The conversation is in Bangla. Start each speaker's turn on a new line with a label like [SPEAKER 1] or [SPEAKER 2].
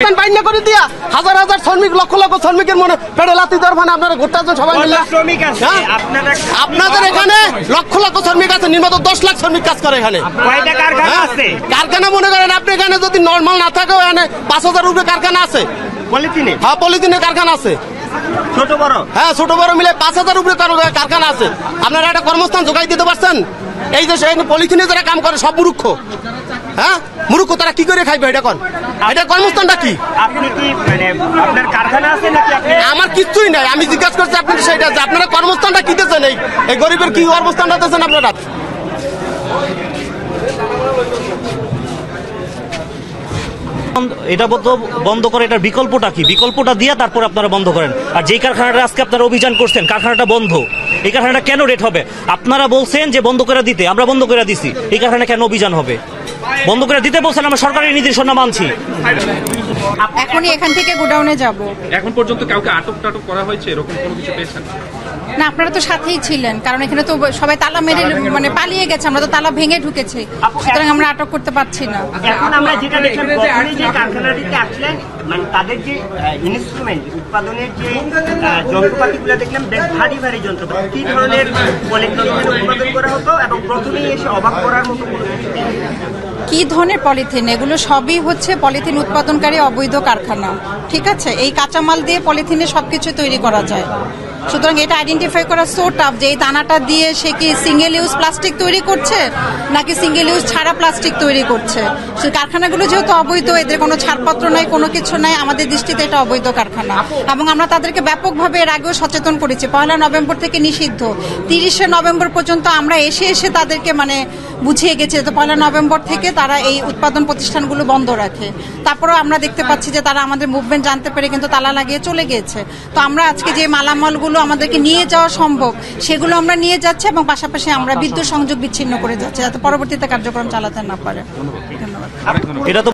[SPEAKER 1] বাইনা করে দিয়া হাজার হাজার শ্রমিক লক্ষ লক্ষ শ্রমিকের মনে পেটে লাথি দেওয়ার মানে আপনারা ঘুরতে আছেন সবাই মিলে। আপনাদের এখানে লক্ষ লক্ষ শ্রমিক আছে, নিম্নত 10 লাখ শ্রমিক কাজ করে এখানে। কারখানা মনে করেন আপনি এখানে যদি নর্মাল না থাকেও এখানে 5000 উপরে কারখানা আছে। পলিথিনে? হ্যাঁ, পলিথিনের কারখানা আছে ছোট বড়। হ্যাঁ, ছোট বড় মিলে 5000 উপরে কারখানা আছে। আপনারা একটা কর্মস্থান যোগাই দিতে পারছেন? এই যে পলিথিনে যারা কাম করে সব মূর্খ। হ্যাঁ, মূর্খ, তারা কি করে খাইবে? এটা কোন, এটা কর্মস্থানটা কি? আপনি কি মানে আপনার কারখানা আছে নাকি? আমার কিচ্ছুই নাই। আমি জিজ্ঞাসা করছি আপনি সেটা যে আপনারা কর্মস্থানটা কি দিতেছেন? এই গরিবের কি কর্মস্থানটা দিতেছেন আপনারা?
[SPEAKER 2] এটা বন্ধ করে, এটার বিকল্পটা কি? বিকল্পটা দিয়ে তারপর আপনারা বন্ধ করেন। আর যেই কারখানাটা আজকে আপনারা অভিযান করছেন, কারখানাটা বন্ধ, এই কারখানাটা কেন রেট হবে? আপনারা বলছেন যে বন্ধ করে দিতে, আমরা বন্ধ করে দিছি, এই কারখানা কেন অভিযান হবে? বন্ধ করে দিতে বলছেন, আমরা সরকারের নির্দেশনা মানছি।
[SPEAKER 3] এখনই এখান থেকে গোডাউনে যাব।
[SPEAKER 4] এখন পর্যন্ত কাউকে আটক টাটক করা হয়েছে, এরকম কোনো কিছু পেয়েছেন?
[SPEAKER 3] না, আপনারা তো সাথেই ছিলেন, কারণ এখানে তো সবাই তালা মেরে মানে পালিয়ে গেছে, আমরা তো তালা ভেঙে ঢুকেছি, সুতরাং আমরা আটক করতে পারছি না।
[SPEAKER 5] এখন আমরা যেটা দেখলাম, প্রথমে যে কারখানাটিতে আসলেন, মানে তাদের যে ইনস্ট্রুমেন্ট উৎপাদনের যে যন্ত্রপাতিগুলো দেখলাম, বেশ ভারী ভারী যন্ত্রপাতি। কি ধরনের পলিথিন উৎপাদন করা হতো এবং প্রথমেই এসে অবাক করার মতো কোনো কিছু?
[SPEAKER 3] কি ধরনের পলিথিন? এগুলো সবই হচ্ছে পলিথিন উৎপাদনকারী অবৈধ কারখানা। ঠিক আছে, এই কাঁচামাল দিয়ে পলিথিনে সবকিছু তৈরি করা যায়। সুতরাং এটা আইডেন্টিফাই করা সো টাফ যে এই দানাটা দিয়ে সে কি সিঙ্গেল ইউজ প্লাস্টিক তৈরি করছে নাকি সিঙ্গেল ইউজ ছাড়া প্লাস্টিক তৈরি করছে। সেই কারখানাগুলো যেহেতু অবৈধ, এদের কোনো ছাড়পত্র নাই, কোনো কিছু নাই, আমাদের দৃষ্টিতে এটা অবৈধ কারখানা। এবং আমরা তাদেরকে ব্যাপকভাবে এর আগেও সচেতন করেছি। 1 নভেম্বর থেকে নিষিদ্ধ, 30 নভেম্বর পর্যন্ত আমরা এসে তাদেরকে মানে বুঝিয়ে গেছি তো 1 নভেম্বর থেকে তারা এই উৎপাদন প্রতিষ্ঠানগুলো বন্ধ রাখে। তারপরেও আমরা দেখতে পাচ্ছি যে তারা আমাদের মুভমেন্ট জানতে পেরে কিন্তু তালা লাগিয়ে চলে গিয়েছে। তো আমরা আজকে যে মালামালগুলো আমাদেরকে নিয়ে যাওয়া সম্ভব সেগুলো আমরা নিয়ে যাচ্ছি এবং পাশাপাশি আমরা বিদ্যুৎ সংযোগ বিচ্ছিন্ন করে যাচ্ছি যাতে পরবর্তীতে কার্যক্রম চালাতে না পারে। ধন্যবাদ।
[SPEAKER 2] এটা তো